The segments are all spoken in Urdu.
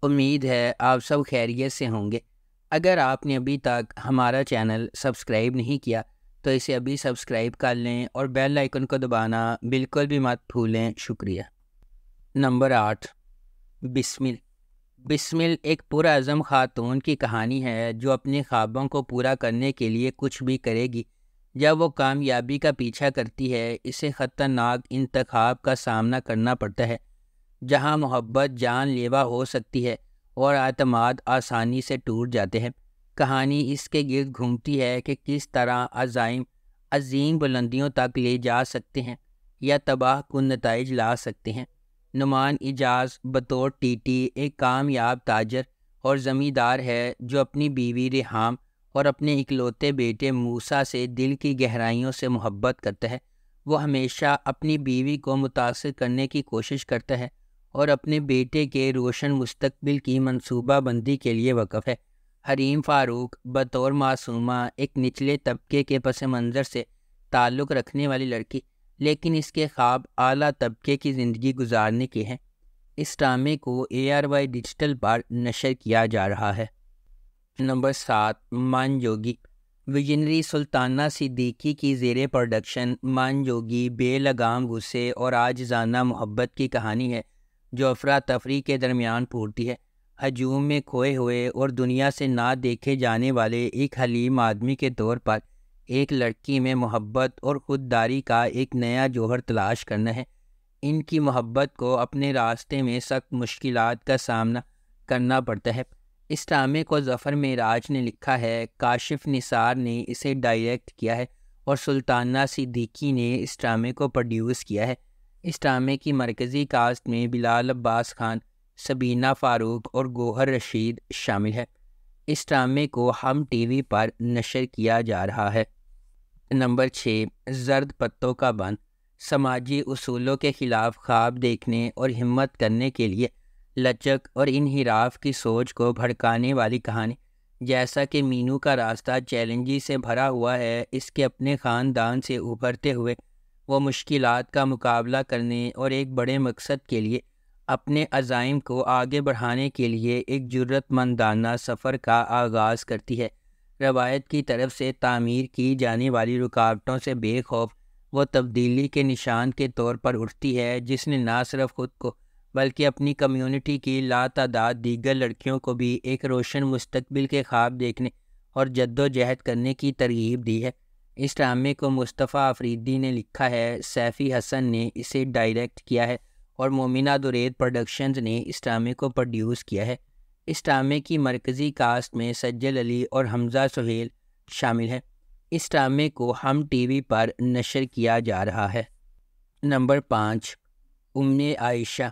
امید ہے آپ سب خیریت سے ہوں گے۔ اگر آپ نے ابھی تک ہمارا چینل سبسکرائب نہیں کیا تو اسے ابھی سبسکرائب کر لیں اور بیل آئیکن کو دبانا بالکل بھی مت بھولیں۔ شکریہ۔ نمبر 8، بسمل۔ بسمل ایک پرعزم خاتون کی کہانی ہے جو اپنے خوابوں کو پورا کرنے کے لیے کچھ بھی کرے گی۔ جب وہ کامیابی کا پیچھا کرتی ہے، اسے خطرناک انتخاب کا سامنا کرنا پڑتا ہے، جہاں محبت جان لیوا ہو سکتی ہے اور اعتماد آسانی سے ٹوٹ جاتے ہیں۔ کہانی اس کے گرد گھومتی ہے کہ کس طرح عزائم عظیم بلندیوں تک لے جا سکتے ہیں یا تباہ کن نتائج لا سکتے ہیں۔ نعمان اجاز بطور ٹی ٹی ایک کامیاب تاجر اور زمیندار ہے جو اپنی بیوی ریحام اور اپنے اکلوتے بیٹے موسیٰ سے دل کی گہرائیوں سے محبت کرتا ہے۔ وہ ہمیشہ اپنی بیوی کو متاثر کرنے کی کوشش کرتا ہے اور اپنے بیٹے کے روشن مستقبل کی منصوبہ بندی کے لیے وقف ہے۔ حریم فاروق بطور معصومہ ایک نچلے طبقے کے پس منظر سے تعلق رکھنے والی لڑکی، لیکن اس کے خواب اعلیٰ طبقے کی زندگی گزارنے کے ہیں۔ اس ڈرامے کو ARY ڈیجیٹل پر نشر کیا جا رہا ہے۔ نمبر 7، من جوگی۔ ویژنری سلطانہ صدیقی کی زیر پروڈکشن من جوگی بے لگام غصے اور عاجزانہ محبت کی کہانی ہے جو افراتفری کے درمیان پھوٹتی ہے۔ ہجوم میں کھوئے ہوئے اور دنیا سے نہ دیکھے جانے والے ایک حلیم آدمی کے طور پر ایک لڑکی میں محبت اور خودداری کا ایک نیا جوہر تلاش کرنا ہے۔ ان کی محبت کو اپنے راستے میں سخت مشکلات کا سامنا کرنا پڑتا ہے۔ اس ڈرامے کو ظفر معراج نے لکھا ہے، کاشف نثار نے اسے ڈائریکٹ کیا ہے اور سلطانہ صدیقی نے اس ڈرامے کو پروڈیوس کیا ہے۔ اس ڈرامے کی مرکزی کاسٹ میں بلال عباس خان، سبینہ فاروق اور گوہر رشید شامل ہے۔ اس ڈرامے کو ہم ٹی وی پر نشر کیا جا رہا ہے۔ نمبر 6، زرد پتوں کا بن۔ سماجی اصولوں کے خلاف خواب دیکھنے اور ہمت کرنے کے لیے لچک اور انحراف کی سوچ کو بھڑکانے والی کہانی۔ جیسا کہ مینو کا راستہ چیلنجی سے بھرا ہوا ہے، اس کے اپنے خاندان سے ابھرتے ہوئے وہ مشکلات کا مقابلہ کرنے اور ایک بڑے مقصد کے لیے اپنے عزائم کو آگے بڑھانے کے لیے ایک جرأت مندانہ سفر کا آغاز کرتی ہے۔ روایت کی طرف سے تعمیر کی جانے والی رکاوٹوں سے بے خوف وہ تبدیلی کے نشان کے طور پر اٹھتی ہے، جس نے نہ صرف خود کو بلکہ اپنی کمیونٹی کی لاتعداد دیگر لڑکیوں کو بھی ایک روشن مستقبل کے خواب دیکھنے اور جدوجہد کرنے کی ترغیب دی ہے۔ اس ڈرامے کو مصطفیٰ آفریدی نے لکھا ہے، سیفی حسن نے اسے ڈائریکٹ کیا ہے اور مومنہ درید پروڈکشنز نے اس ڈرامے کو پروڈیوس کیا ہے۔ اس ڈرامے کی مرکزی کاسٹ میں سجل علی اور حمزہ سہیل شامل ہیں۔ اس ڈرامے کو ہم ٹی وی پر نشر کیا جا رہا ہے۔ نمبر 5، عائشہ۔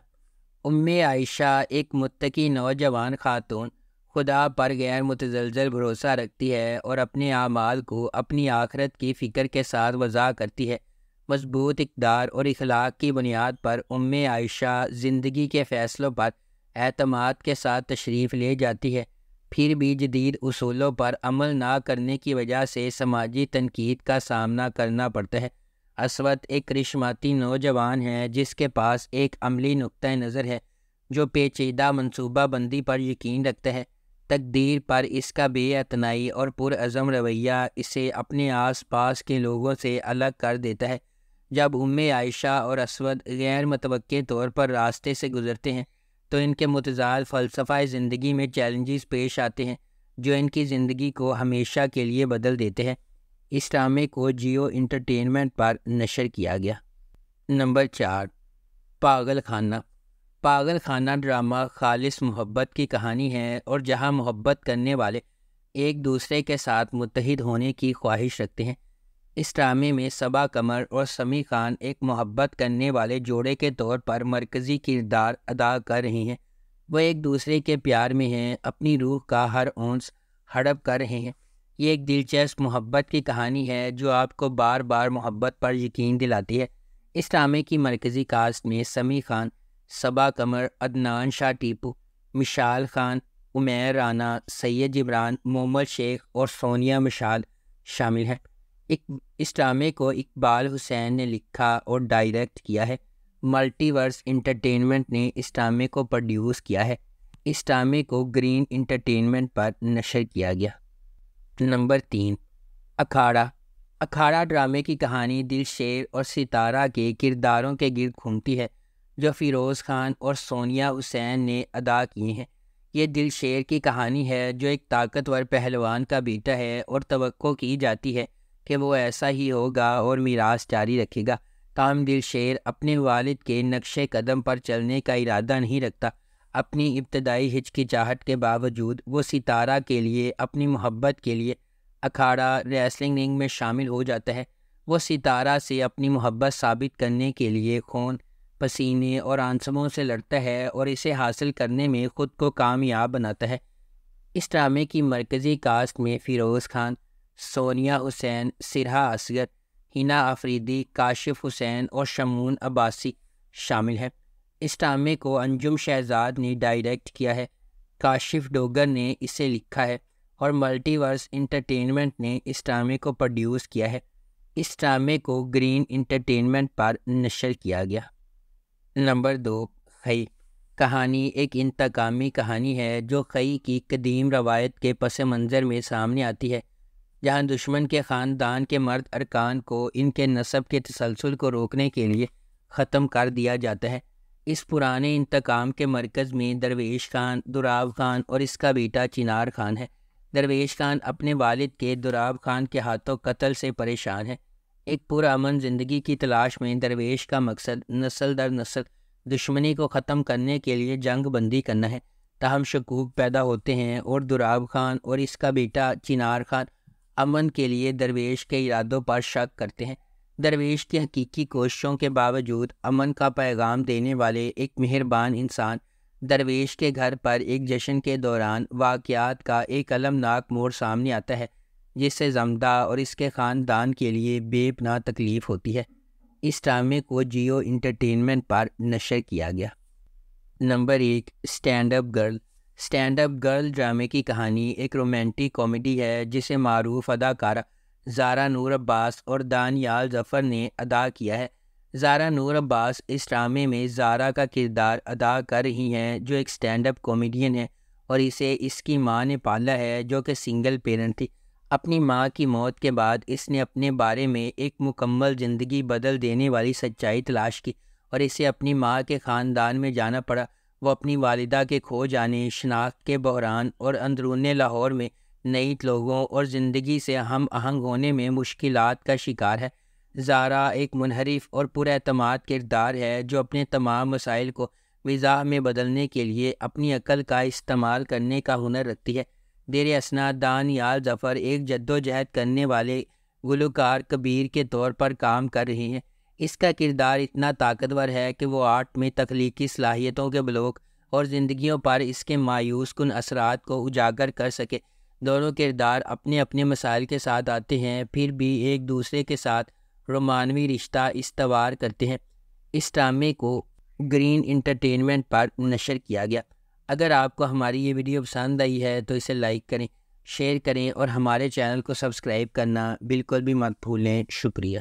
عائشہ ایک متقی نوجوان خاتون خدا پر غیر متزلزل بھروسہ رکھتی ہے اور اپنے اعمال کو اپنی آخرت کی فکر کے ساتھ وضع کرتی ہے۔ مضبوط اقدار اور اخلاق کی بنیاد پر عائشہ زندگی کے فیصلوں پر اعتماد کے ساتھ تشریف لے جاتی ہے، پھر بھی جدید اصولوں پر عمل نہ کرنے کی وجہ سے سماجی تنقید کا سامنا کرنا پڑتا ہے۔ اسود ایک کرشماتی نوجوان ہے جس کے پاس ایک عملی نقطۂ نظر ہے جو پیچیدہ منصوبہ بندی پر یقین رکھتا ہے۔ تقدیر پر اس کا بے اعتنائی اور پرعزم رویہ اسے اپنے آس پاس کے لوگوں سے الگ کر دیتا ہے۔ جب عائشہ اور اسود غیر متوقع طور پر راستے سے گزرتے ہیں تو ان کے متضاد فلسفہ زندگی میں چیلنجز پیش آتے ہیں جو ان کی زندگی کو ہمیشہ کے لیے بدل دیتے ہیں۔ اس ڈرامے کو جیو انٹرٹینمنٹ پر نشر کیا گیا۔ نمبر 4، پاگل خانہ۔ پاگل خانہ ڈرامہ خالص محبت کی کہانی ہے اور جہاں محبت کرنے والے ایک دوسرے کے ساتھ متحد ہونے کی خواہش رکھتے ہیں۔ اس ڈرامے میں صبا قمر اور سمیع خان ایک محبت کرنے والے جوڑے کے طور پر مرکزی کردار ادا کر رہے ہیں۔ وہ ایک دوسرے کے پیار میں ہیں، اپنی روح کا ہر اونس ہڑپ کر رہے ہیں۔ یہ ایک دلچسپ محبت کی کہانی ہے جو آپ کو بار بار محبت پر یقین دلاتی ہے۔ اس ڈرامے کی مرکزی کاسٹ میں سمیع خان، صبا قمر، عدنان شاہ ٹیپو، مشال خان، عمیر رانا، سید جبران، محمد شیخ اور سونیا مشال شامل ہیں۔ اس ڈرامے کو اقبال حسین نے لکھا اور ڈائریکٹ کیا ہے۔ ملٹی ورس انٹرٹینمنٹ نے اس ڈرامے کو پروڈیوس کیا ہے۔ اس ڈرامے کو گرین انٹرٹینمنٹ پر نشر کیا گیا۔ نمبر 3، اکھاڑا۔ اکھاڑا ڈرامے کی کہانی دلشیر اور ستارہ کے کرداروں کے گرد گھومتی ہے جو فیروز خان اور سونیا حسین نے ادا کیے ہیں۔ یہ دلشیر کی کہانی ہے جو ایک طاقتور پہلوان کا بیٹا ہے اور توقع کی جاتی ہے کہ وہ ایسا ہی ہوگا اور میراث جاری رکھے گا، تاہم دلشیر اپنے والد کے نقش قدم پر چلنے کا ارادہ نہیں رکھتا۔ اپنی ابتدائی ہچکچاہٹ کے باوجود وہ ستارہ کے لیے اپنی محبت کے لیے اکھاڑا ریسلنگ رنگ میں شامل ہو جاتا ہے۔ وہ ستارہ سے اپنی محبت ثابت کرنے کے لیے خون، پسینے اور آنسوؤں سے لڑتا ہے اور اسے حاصل کرنے میں خود کو کامیاب بناتا ہے۔ اس ڈرامے کی مرکزی کاسٹ میں فیروز خان، سونیا حسین، سرہا اصغر، ہنا آفریدی، کاشف حسین اور شمعون عباسی شامل ہیں۔ اس ڈرامے کو انجم شہزاد نے ڈائریکٹ کیا ہے، کاشف ڈوگر نے اسے لکھا ہے اور ملٹی ورس انٹرٹینمنٹ نے اس ڈرامے کو پروڈیوس کیا ہے۔ اس ڈرامے کو گرین انٹرٹینمنٹ پر نشر کیا گیا۔ نمبر 2، خئی۔ کہانی ایک انتقامی کہانی ہے جو خئی کی قدیم روایت کے پس منظر میں سامنے آتی ہے، جہاں دشمن کے خاندان کے مرد ارکان کو ان کے نسب کے تسلسل کو روکنے کے لیے ختم کر دیا جاتا ہے۔ اس پرانے انتقام کے مرکز میں درویش خان، دراب خان اور اس کا بیٹا چنار خان ہے۔ درویش خان اپنے والد کے دراب خان کے ہاتھوں قتل سے پریشان ہے۔ ایک پرامن زندگی کی تلاش میں درویش کا مقصد نسل در نسل دشمنی کو ختم کرنے کے لیے جنگ بندی کرنا ہے، تاہم شکوک پیدا ہوتے ہیں اور دراب خان اور اس کا بیٹا چنار خان امن کے لیے درویش کے ارادوں پر شک کرتے ہیں۔ درویش کی حقیقی کوششوں کے باوجود امن کا پیغام دینے والے ایک مہربان انسان درویش کے گھر پر ایک جشن کے دوران واقعات کا ایک المناک موڑ سامنے آتا ہے جس سے زمدہ اور اس کے خاندان کے لیے بے پناہ تکلیف ہوتی ہے۔ اس ڈرامے کو جیو انٹرٹینمنٹ پر نشر کیا گیا۔ Number 1، stand up girl. Stand up girl ڈرامے کی کہانی ایک رومانٹک کامیڈی ہے جسے معروف اداکارہ زارا نور عباس اور دانیال ظفر نے ادا کیا ہے۔ زارا نور عباس اس ڈرامے میں زارا کا کردار ادا کر رہی ہیں جو ایک اسٹینڈ اپ کامیڈین ہے اور اسے اس کی ماں نے پالا ہے جو کہ سنگل پیرنٹ تھی۔ اپنی ماں کی موت کے بعد اس نے اپنے بارے میں ایک مکمل زندگی بدل دینے والی سچائی تلاش کی اور اسے اپنی ماں کے خاندان میں جانا پڑا۔ وہ اپنی والدہ کے کھو جانے، شناخت کے بحران اور اندرون لاہور میں نئی لوگوں اور زندگی سے ہم آہنگ ہونے میں مشکلات کا شکار ہے۔ زارا ایک منحرف اور پراعتماد کردار ہے جو اپنے تمام مسائل کو مزاح میں بدلنے کے لیے اپنی عقل کا استعمال کرنے کا ہنر رکھتی ہے۔ زیر اثنا دانیال ظفر ایک جدوجہد کرنے والے گلوکار کبیر کے طور پر کام کر رہے ہیں۔ اس کا کردار اتنا طاقتور ہے کہ وہ آرٹ میں تخلیقی صلاحیتوں کے بلوغ اور زندگیوں پر اس کے مایوس کن اثرات کو اجاگر کر سکے۔ دونوں کردار اپنے اپنے مسائل کے ساتھ آتے ہیں پھر بھی ایک دوسرے کے ساتھ رومانوی رشتہ استوار کرتے ہیں۔ اس ڈرامے کو گرین انٹرٹینمنٹ پر نشر کیا گیا۔ اگر آپ کو ہماری یہ ویڈیو پسند آئی ہے تو اسے لائک کریں، شیئر کریں اور ہمارے چینل کو سبسکرائب کرنا بالکل بھی مت بھولیں۔ شکریہ۔